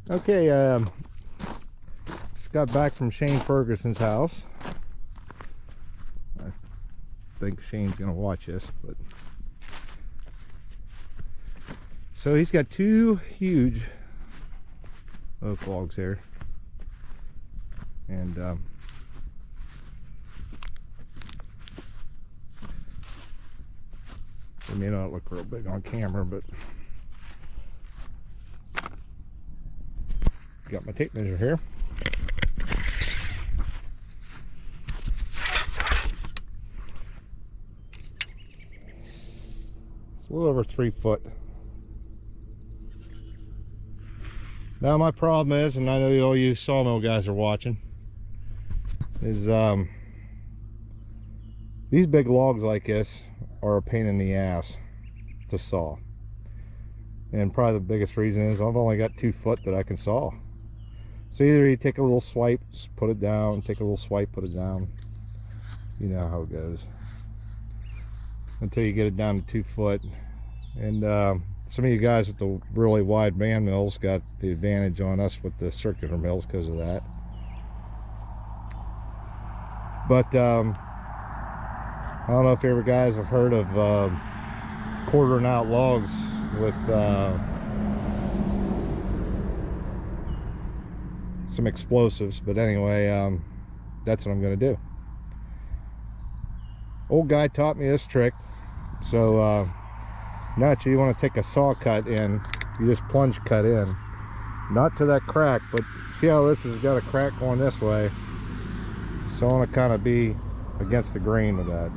Okay, just got back from Shane Ferguson's house. I think Shane's gonna watch this, but so he's got two huge oak logs here, and it may not look real big on camera, but got my tape measure here. It's a little over 3 foot. Now my problem is, and I know all you sawmill guys are watching, is these big logs like this are a pain in the ass to saw. And probably the biggest reason is I've only got 2 foot that I can saw. So either you take a little swipe, put it down, take a little swipe, put it down. You know how it goes. Until you get it down to 2 foot. And some of you guys with the really wide band mills got the advantage on us with the circular mills because of that. But I don't know if you ever guys have heard of quartering out logs with some explosives, but anyway, that's what I'm going to do. Old guy taught me this trick. So naturally you want to take a saw cut in, you just plunge cut in, not to that crack, but see how this has got a crack going this way, so I want to kind of be against the grain with that.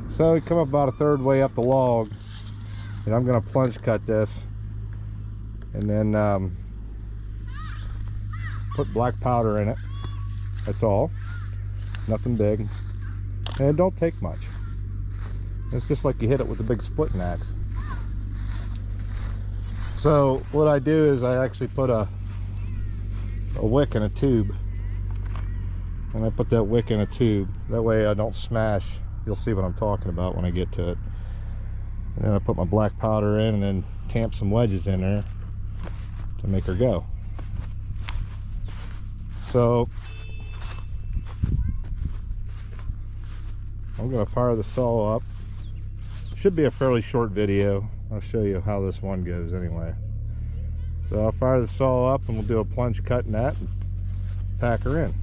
So we come up about a third way up the log, and I'm going to plunge cut this, and then put black powder in it. That's all, nothing big, and it don't take much. It's just like you hit it with a big splitting axe. So what I do is I actually put a wick in a tube, and I put that wick in a tube, that way I don't smash. You'll see what I'm talking about when I get to it. And then I put my black powder in, and then tamp some wedges in there to make her go. So I'm going to fire the saw up. Should be a fairly short video. I'll show you how this one goes anyway. So I'll fire the saw up, and we'll do a plunge cut in that and pack her in.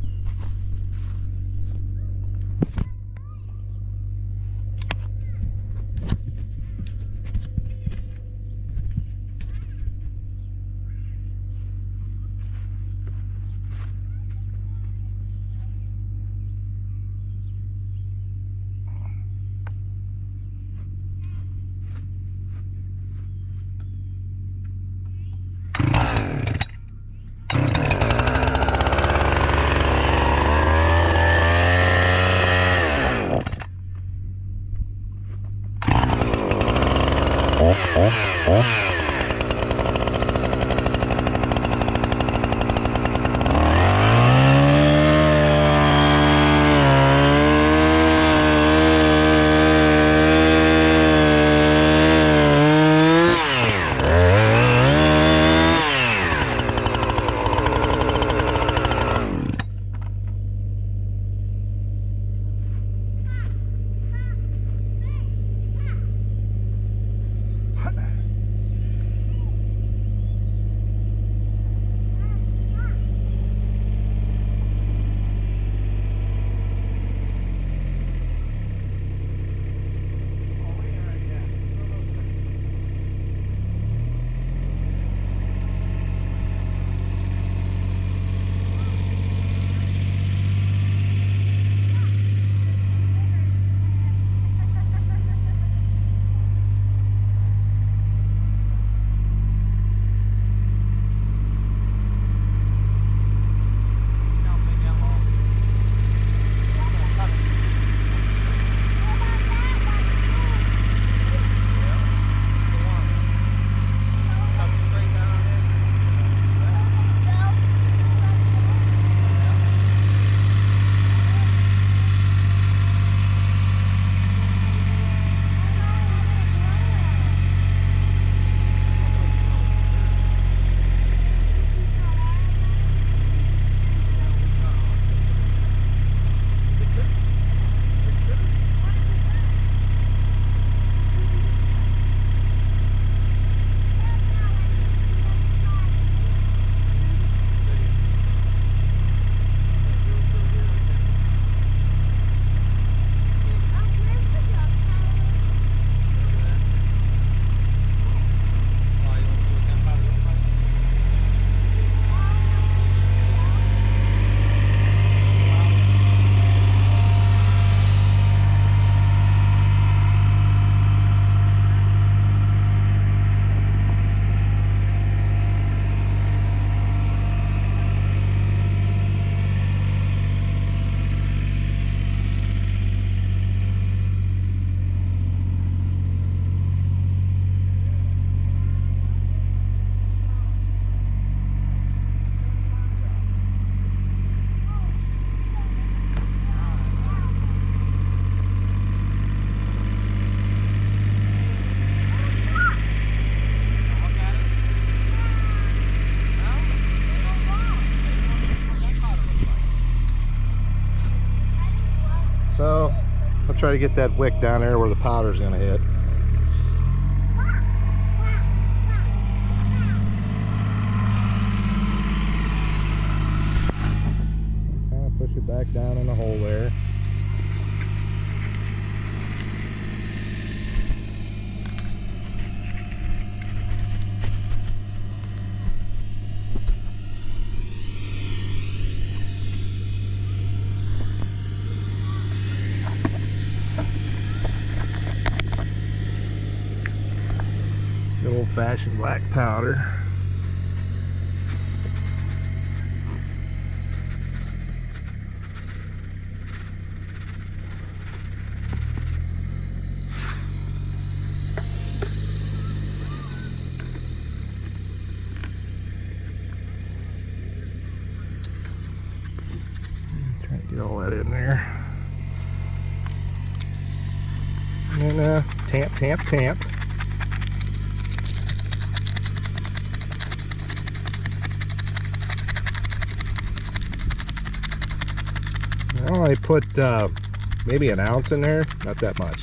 try to get that wick down there where the powder's going to hit. Kind of push it back down in the hole there. Old-fashioned black powder. Try to get all that in there. And then tamp, tamp, tamp. Well, I put maybe an ounce in there, not that much.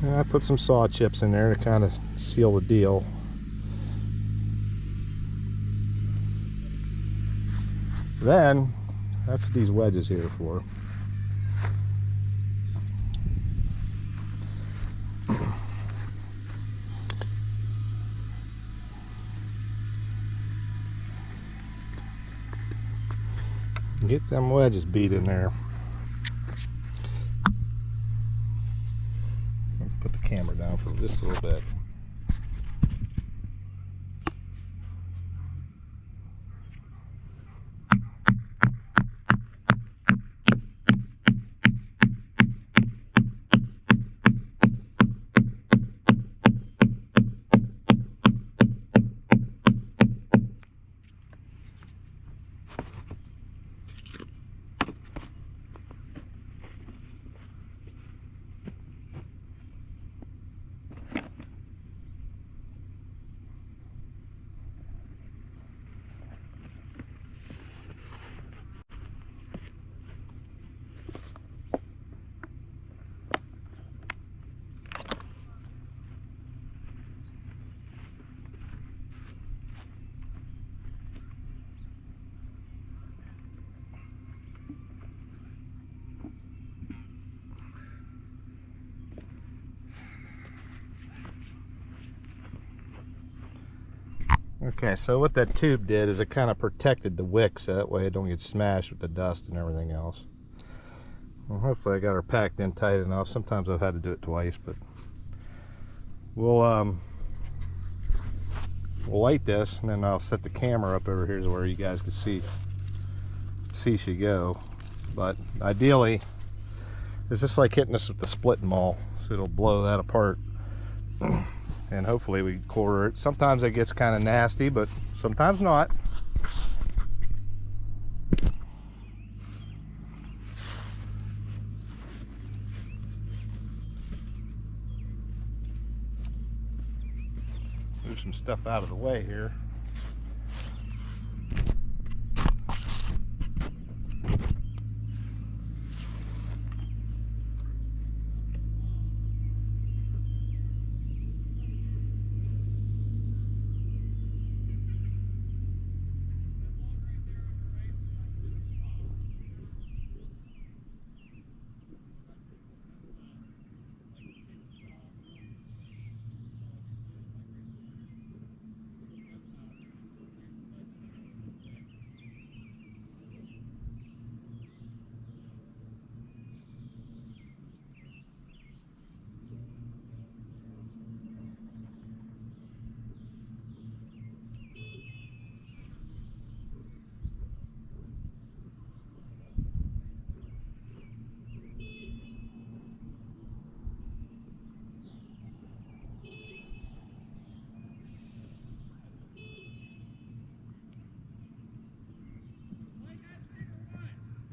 And I put some saw chips in there to kind of seal the deal. Then, that's what these wedges here are for. Get them wedges beat in there. Put the camera down for just a little bit. Okay, so what that tube did is it kind of protected the wick so that way it don't get smashed with the dust and everything else. Well, hopefully I got her packed in tight enough. Sometimes I've had to do it twice, but we'll light this and then I'll set the camera up over here where you guys can see she go. But ideally, it's just like hitting this with the splitting maul, so it'll blow that apart. And hopefully we can quarter it. Sometimes it gets kind of nasty, but sometimes not. Move some stuff out of the way here.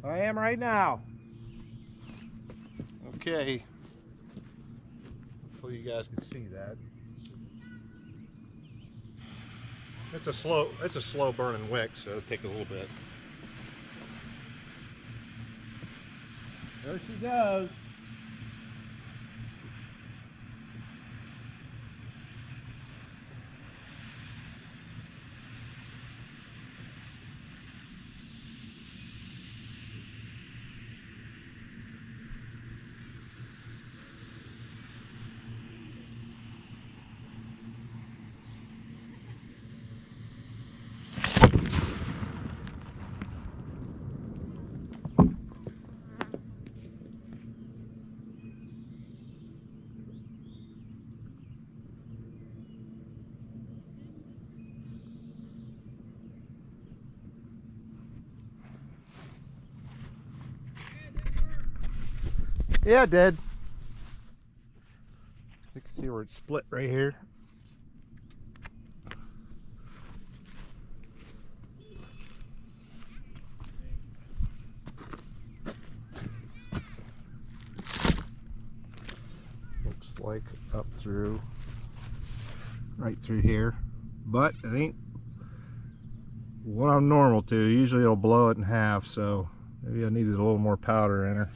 I am right now. Okay. Hopefully you guys can see that. It's a slow burning wick, so it'll take a little bit. There she goes. Yeah, it did. You can see where it's split right here. Looks like up through, right through here. But it ain't what I'm normal to. Usually it'll blow it in half, so maybe I needed a little more powder in her.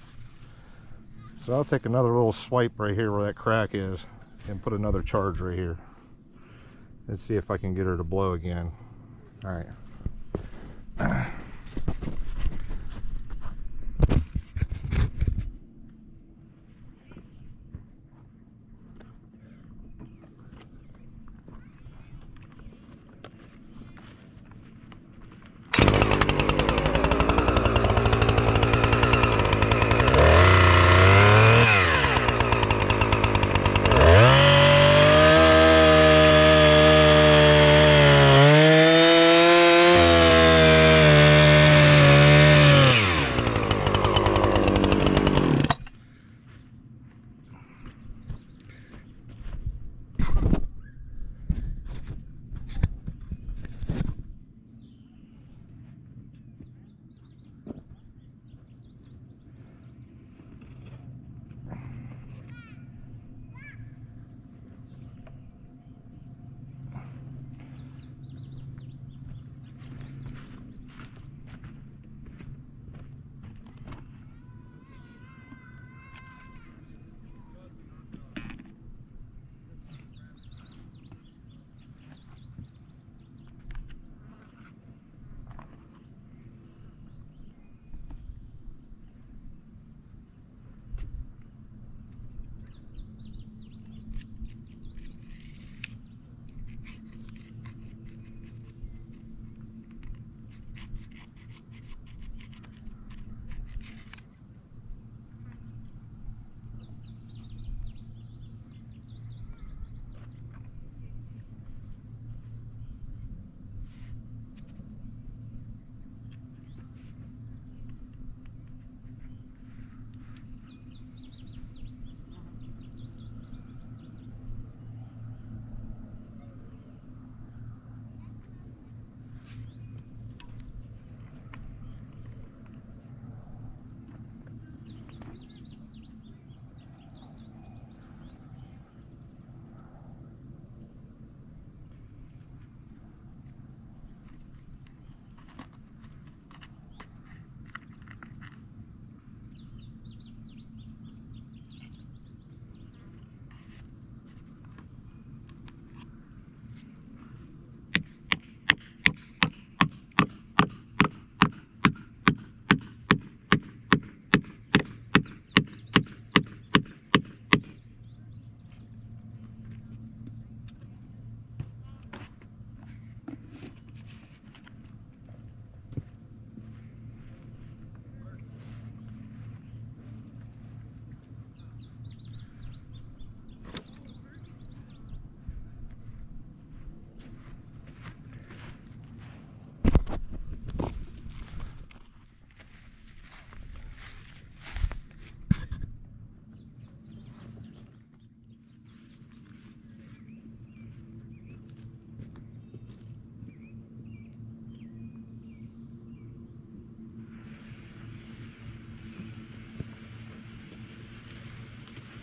So I'll take another little swipe right here where that crack is and put another charge right here. Let's see if I can get her to blow again. All right.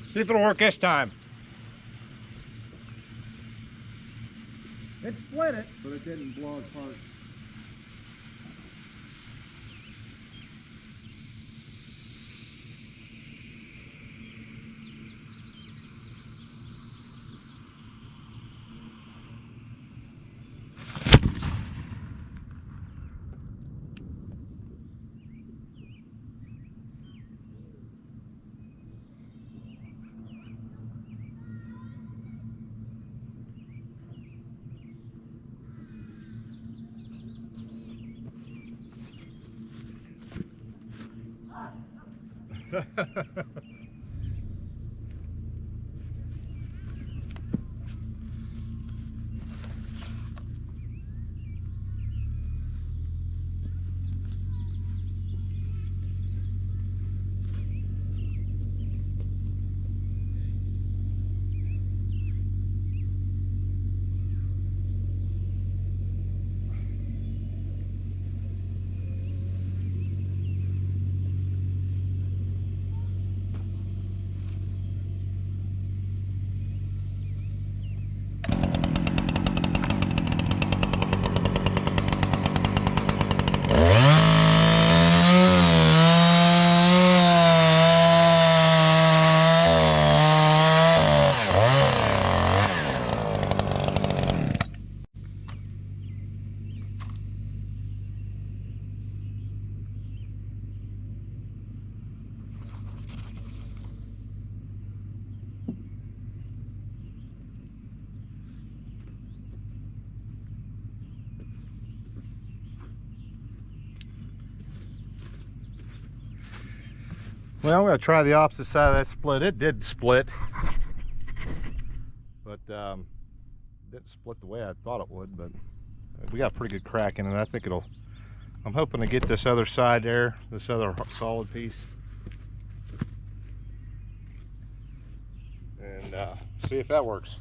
See if it'll work this time. It split it, but it didn't blow apart. Well, I'm going to try the opposite side of that split. It did split, but didn't split the way I thought it would. But we got a pretty good crack in it. I think it'll. I'm hoping to get this other side there, this other solid piece, and see if that works.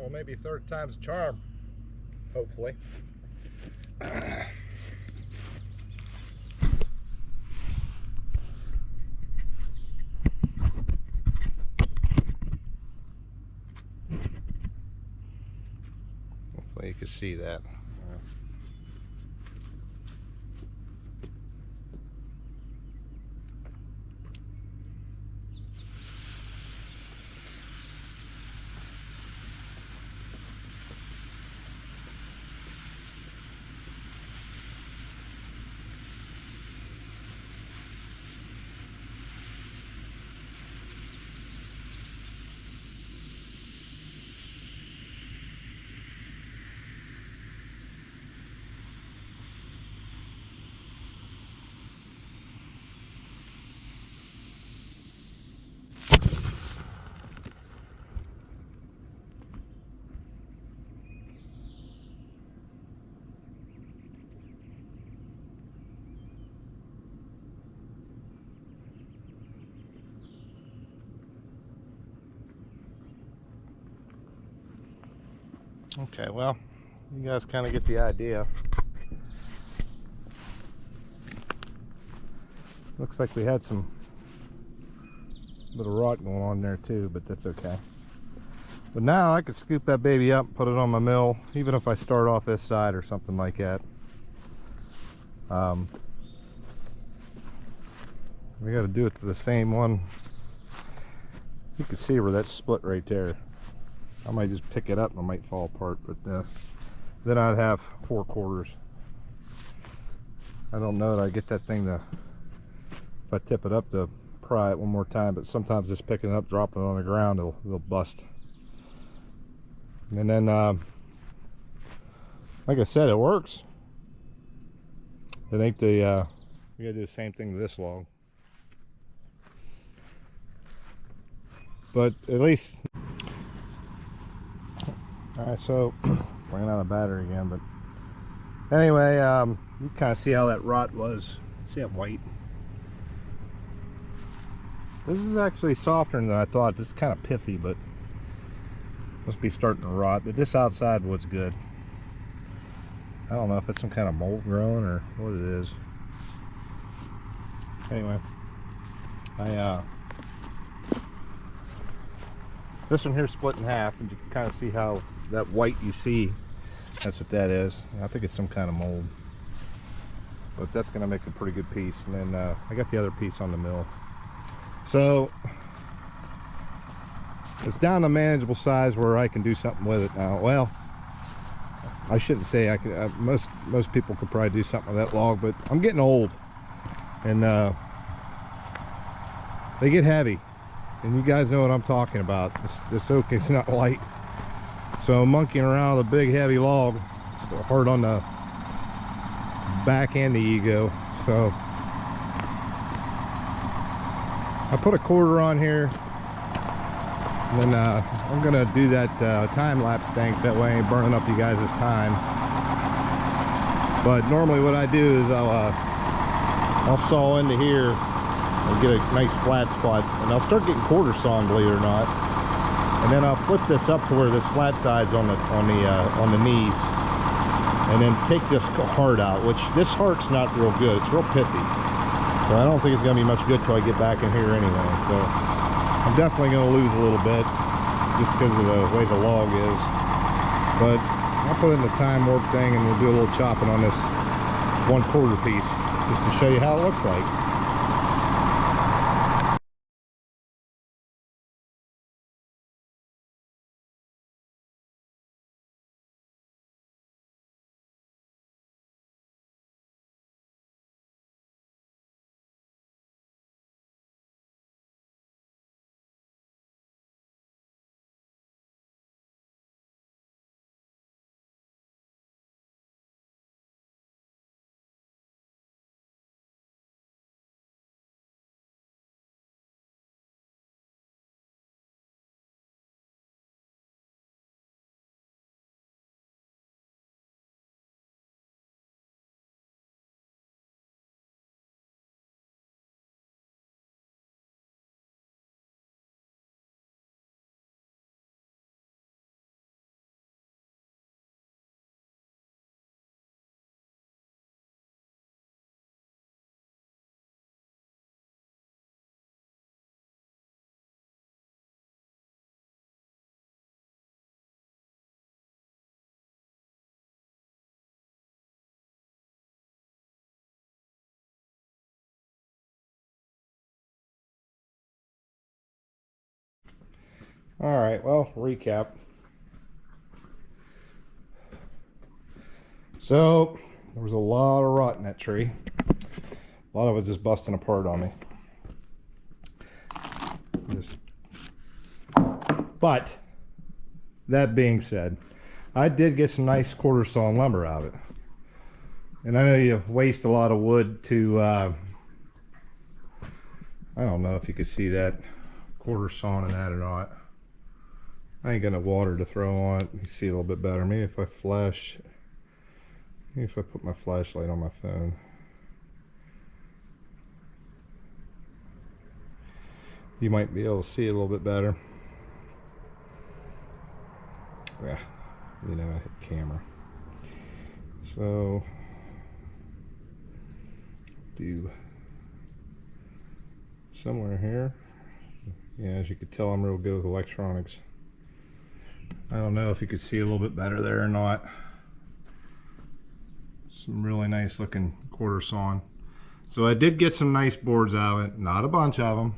well, maybe third time's a charm, hopefully. Hopefully you can see that. Okay, well, you guys kind of get the idea. Looks like we had some bit of rot going on there too, but that's okay. But now I could scoop that baby up, put it on my mill, even if I start off this side or something like that. We got to do it to the same one. You can see where that's split right there. I might just pick it up and it might fall apart, but then I'd have 4/4. I don't know that I get that thing to, if I tip it up to pry it one more time, but sometimes just picking it up, dropping it on the ground, it'll bust. And then, like I said, it works. It ain't the, we gotta do the same thing to this log. But at least, alright, so ran out of battery again, but anyway, you kind of see how that rot was. See that white? This is actually softer than I thought. This is kind of pithy, but must be starting to rot. But this outside wood's good. I don't know if it's some kind of mold growing or what it is. Anyway, this one here split in half, and you can kind of see how that white you see, that's what that is. I think it's some kind of mold, but that's going to make a pretty good piece. And then I got the other piece on the mill, so it's down to manageable size where I can do something with it now. Well, I shouldn't say I can. Most people could probably do something with that log, but I'm getting old, and they get heavy. And you guys know what I'm talking about. This oak is not light. So monkeying around with a big heavy log, it's hard on the back and the ego. So I put a 1/4 on here. And then I'm gonna do that time-lapse thing so that way I ain't burning up you guys' time. But normally what I do is I'll saw into here. I'll get a nice flat spot, and I'll start getting 1/4 sawn, believe it or not. And then I'll flip this up to where this flat side's on the knees, and then take this heart out. Which this heart's not real good; it's real pithy. So I don't think it's gonna be much good till I get back in here anyway. So I'm definitely gonna lose a little bit just because of the way the log is. But I'll put in the time warp thing, and we'll do a little chopping on this 1/4 piece just to show you how it looks like. All right, well, recap. So there was a lot of rot in that tree. A lot of it just busting apart on me. But that being said, I did get some nice quarter sawn lumber out of it. And I know you waste a lot of wood to, I don't know if you could see that quarter sawn in that or not. I ain't got no water to throw on it. You can see a little bit better. Maybe if I flash, maybe if I put my flashlight on my phone. You might be able to see a little bit better. Yeah, you know, I hit camera. So, do somewhere here. Yeah, as you could tell, I'm real good with electronics. I don't know if you could see a little bit better there or not. Some really nice looking quarter sawn. So I did get some nice boards out of it, not a bunch of them,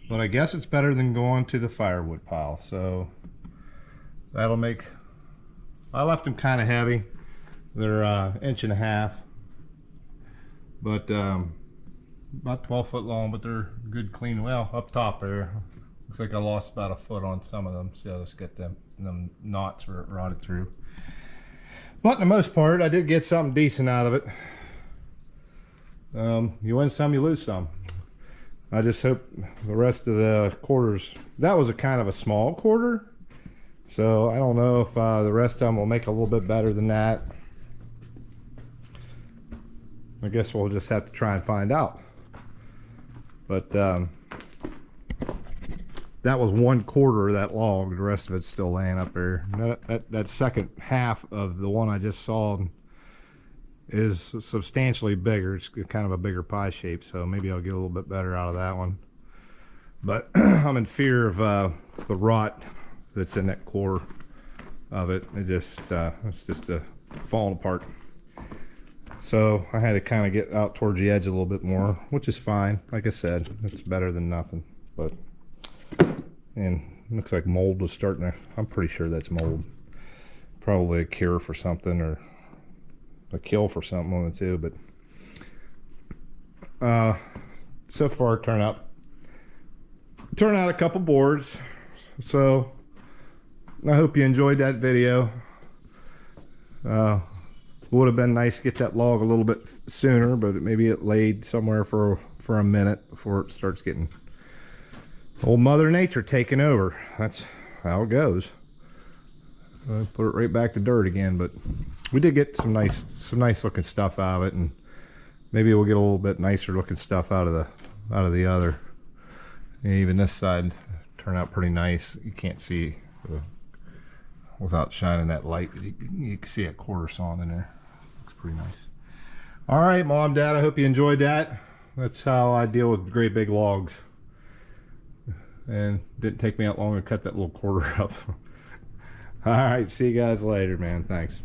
but I guess it's better than going to the firewood pile. So that'll make, I left them kind of heavy. They're 1.5 inches, but about 12 foot long, but they're good clean. Well, up top there, looks like I lost about 1 foot on some of them. See how this get them knots rotted through. But in the most part, I did get something decent out of it. You win some, you lose some. I just hope the rest of the quarters, that was a kind of a small quarter, so I don't know if the rest of them will make a little bit better than that. I guess we'll just have to try and find out. But that was 1/4 of that log. The rest of it's still laying up there. That second half of the one I just sawed is substantially bigger. It's kind of a bigger pie shape, so maybe I'll get a little bit better out of that one. But I'm in fear of the rot that's in that core of it. It's just falling apart. So I had to kind of get out towards the edge a little bit more, which is fine. Like I said, it's better than nothing. But, and it looks like mold was starting to, I'm pretty sure that's mold. Probably a cure for something, or a kill for something on the two. But so far turned out a couple boards. So I hope you enjoyed that video. Would have been nice to get that log a little bit sooner, but maybe it laid somewhere for a minute before it starts getting old Mother Nature taking over. That's how it goes. Put it right back to dirt again. But we did get some nice looking stuff out of it, and maybe we'll get a little bit nicer looking stuff out of the other. And even this side turned out pretty nice. You can't see without shining that light. You can see a quarter sawn in there. Looks pretty nice. All right, Mom, Dad, I hope you enjoyed that. That's how I deal with great big logs. And it didn't take me that long to cut that little quarter up. All right, see you guys later, man. Thanks.